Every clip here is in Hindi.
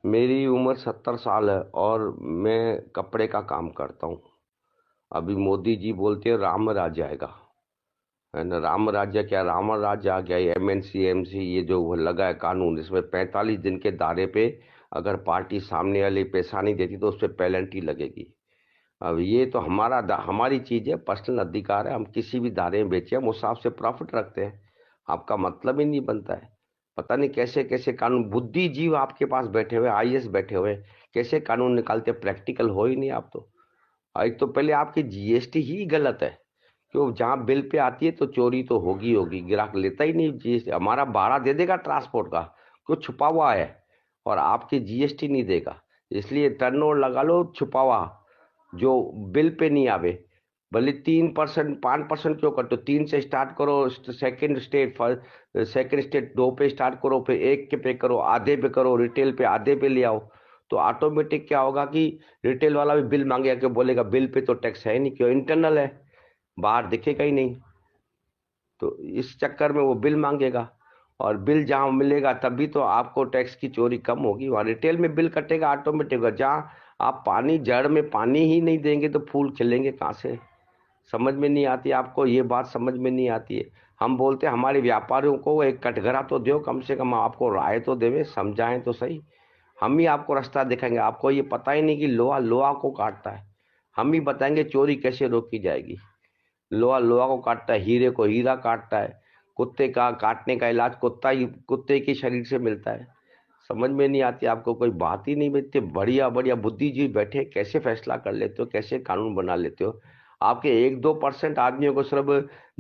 मेरी उम्र 70 साल है और मैं कपड़े का काम करता हूँ। अभी मोदी जी बोलते हैं राम राज्य आएगा, है ना। राम राज्य क्या, राम राज्य आ गया। एमएनसी एमसी ये जो वो लगा है कानून, इसमें 45 दिन के दायरे पे अगर पार्टी सामने वाली पैसा नहीं देती तो उस पर पेनल्टी लगेगी। अब ये तो हमारी चीज है, पर्सनल अधिकार है। हम किसी भी दायरे में बेचे, हम उस हिसाब से प्रॉफिट रखते हैं। आपका मतलब ही नहीं बनता है। पता नहीं कैसे कैसे कानून, बुद्धिजीव आपके पास बैठे हुए, आईएएस बैठे हुए, कैसे कानून निकालते, प्रैक्टिकल हो ही नहीं आप तो। एक तो पहले आपकी जीएसटी ही गलत है। क्यों, जहां बिल पे आती है तो चोरी तो होगी होगी, ग्राहक लेता ही नहीं जीएसटी। हमारा भाड़ा दे देगा ट्रांसपोर्ट का, क्यों छुपा हुआ है, और आपकी जीएसटी नहीं देगा। इसलिए टर्नओवर लगा लो छुपा हुआ, जो बिल पे नहीं आवे। भले 3% 5% क्यों करते हो, 3 से स्टार्ट करो। सेकंड स्टेट 2 पे स्टार्ट करो, फिर 1 के पे करो, आधे पे करो, रिटेल पे आधे पे ले आओ। तो ऑटोमेटिक क्या होगा कि रिटेल वाला भी बिल मांगेगा, कि बोलेगा बिल पे तो टैक्स है नहीं, क्यों इंटरनल है, बाहर दिखेगा ही नहीं। तो इस चक्कर में वो बिल मांगेगा, और बिल जहां मिलेगा तभी तो आपको टैक्स की चोरी कम होगी। वहां रिटेल में बिल कटेगा ऑटोमेटिक। जहाँ आप पानी, जड़ में पानी ही नहीं देंगे तो फूल खिलेंगे कहाँ से। समझ में नहीं आती आपको ये बात, समझ में नहीं आती है। हम बोलते हैं हमारे व्यापारियों को एक कटघरा तो दो, कम से कम आपको राय तो देवे, समझाएं तो सही। हम ही आपको रास्ता दिखाएंगे। आपको ये पता ही नहीं कि लोहा लोहा को काटता है। हम ही बताएंगे चोरी कैसे रोकी जाएगी। लोहा लोहा को काटता है, हीरे को हीरा काटता है। कुत्ते का काटने का इलाज कुत्ता ही, कुत्ते के शरीर से मिलता है। समझ में नहीं आती आपको, कोई बात ही नहीं मिलती। बढ़िया बढ़िया बुद्धिजीवी बैठे, कैसे फैसला कर लेते हो, कैसे कानून बना लेते हो। आपके 1-2% आदमियों को सिर्फ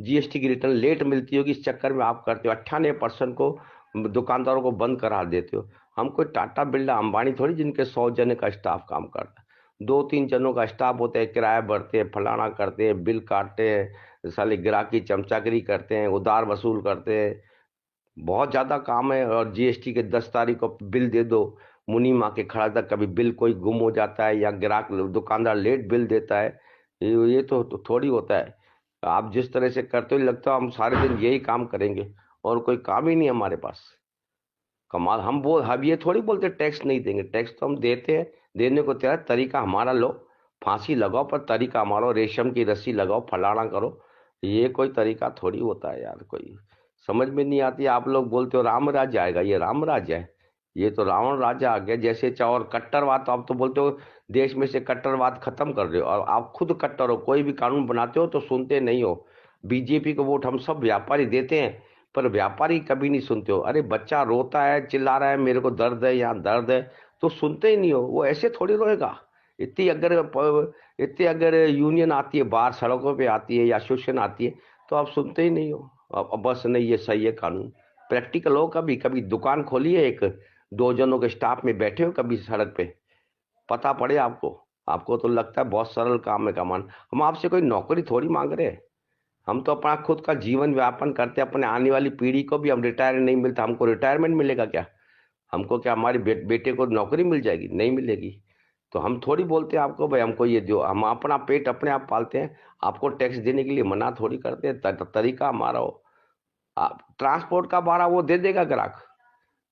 जीएसटी की रिटर्न लेट मिलती होगी, इस चक्कर में आप करते हो। 98% को दुकानदारों को बंद करा देते हो। हम कोई टाटा बिरला अंबानी थोड़ी, जिनके 100 जने का स्टाफ काम करता है। 2-3 जनों का स्टाफ होता है, किराया भरते हैं, फलाना करते हैं, बिल काटते हैं, साले ग्राहकी चमचागिरी करते हैं, उधार वसूल करते हैं। बहुत ज्यादा काम है। और जीएसटी के 10 तारीख को बिल दे दो, मुनी माँ के खड़ा तक कभी बिल कोई गुम हो जाता है, या ग्राहक दुकानदार लेट बिल देता है। ये तो थोड़ी होता है। आप जिस तरह से करते हो, लगता है हम सारे दिन यही काम करेंगे और कोई काम ही नहीं हमारे पास। कमाल। हम ये थोड़ी बोलते टैक्स नहीं देंगे, टैक्स तो हम देते हैं, देने को तैयार। तरीका हमारा लो, फांसी लगाओ, पर तरीका हमारा, रेशम की रस्सी लगाओ, फलाना करो। ये कोई तरीका थोड़ी होता है यार, कोई समझ में नहीं आती। आप लोग बोलते हो राम राज्य आएगा, ये राम राज्य है? ये तो रावण राज्य आ गया जैसे। चाहो और कट्टरवाद, तो आप तो बोलते हो देश में से कट्टरवाद खत्म कर रहे हो, और आप खुद कट्टर हो। कोई भी कानून बनाते हो तो सुनते नहीं हो। बीजेपी को वोट हम सब व्यापारी देते हैं, पर व्यापारी कभी नहीं सुनते हो। अरे बच्चा रोता है, चिल्ला रहा है, मेरे को दर्द है, यहाँ दर्द है, तो सुनते ही नहीं हो। वो ऐसे थोड़ी रोएगा। इतनी अगर यूनियन आती है बाहर, सड़कों पे आती है, या एसोसिएशन आती है, तो आप सुनते ही नहीं हो। अब बस नहीं, ये सही है कानून। प्रैक्टिकल हो। कभी कभी दुकान खोली है, एक 2 जनों के स्टाफ में बैठे हो कभी सड़क पे, पता पड़े आपको। आपको तो लगता है बहुत सरल काम है कमान। हम आपसे कोई नौकरी थोड़ी मांग रहे हैं। हम तो अपना खुद का जीवन व्यापन करते हैं। अपने आने वाली पीढ़ी को भी हम रिटायर नहीं मिलता, हमको रिटायरमेंट मिलेगा क्या? हमको क्या हमारे बेटे को नौकरी मिल जाएगी? नहीं मिलेगी। तो हम थोड़ी बोलते हैं आपको भाई हमको ये दो। हम अपना पेट अपने आप पालते हैं। आपको टैक्स देने के लिए मना थोड़ी करते हैं। तरीका हमारा हो। आप ट्रांसपोर्ट का भाड़ा वो दे देगा ग्राहक,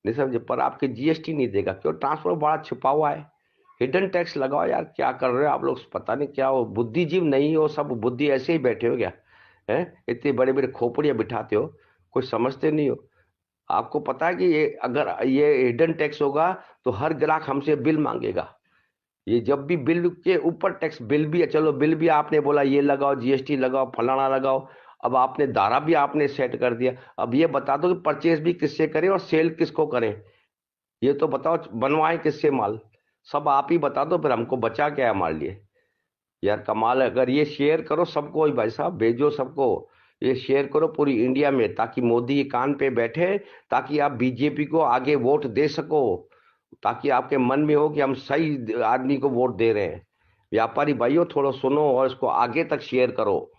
नहीं समझे, पर आपके जीएसटी नहीं देगा। क्यों? ट्रांसपोर्ट भाड़ा छुपा हुआ है। हिडन टैक्स लगाओ यार, क्या कर रहे हो आप लोग? पता नहीं क्या हो, बुद्धिजीव नहीं हो, सब बुद्धि ऐसे ही बैठे हो क्या? है, इतने बड़े बड़े खोपड़ियां बिठाते हो, कुछ समझते नहीं हो। आपको पता है कि ये अगर ये हिडन टैक्स होगा तो हर ग्राहक हमसे बिल मांगेगा। ये जब भी बिल के ऊपर टैक्स, बिल भी है, चलो बिल भी आपने बोला ये लगाओ, जीएसटी लगाओ, फलाना लगाओ। अब आपने दारा भी आपने सेट कर दिया। अब ये बता दो कि परचेज भी किससे करें और सेल किसको करें। ये तो बताओ, बनवाएं किससे माल। सब आप ही बता दो, फिर हमको बचा क्या है हमारे लिए। यार कमाल है। अगर ये शेयर करो सबको, ही भाई साहब भेजो सबको, ये शेयर करो पूरी इंडिया में, ताकि मोदी ये कान पे बैठे, ताकि आप बीजेपी को आगे वोट दे सको, ताकि आपके मन में हो कि हम सही आदमी को वोट दे रहे हैं। व्यापारी भाइयों थोड़ा सुनो और इसको आगे तक शेयर करो।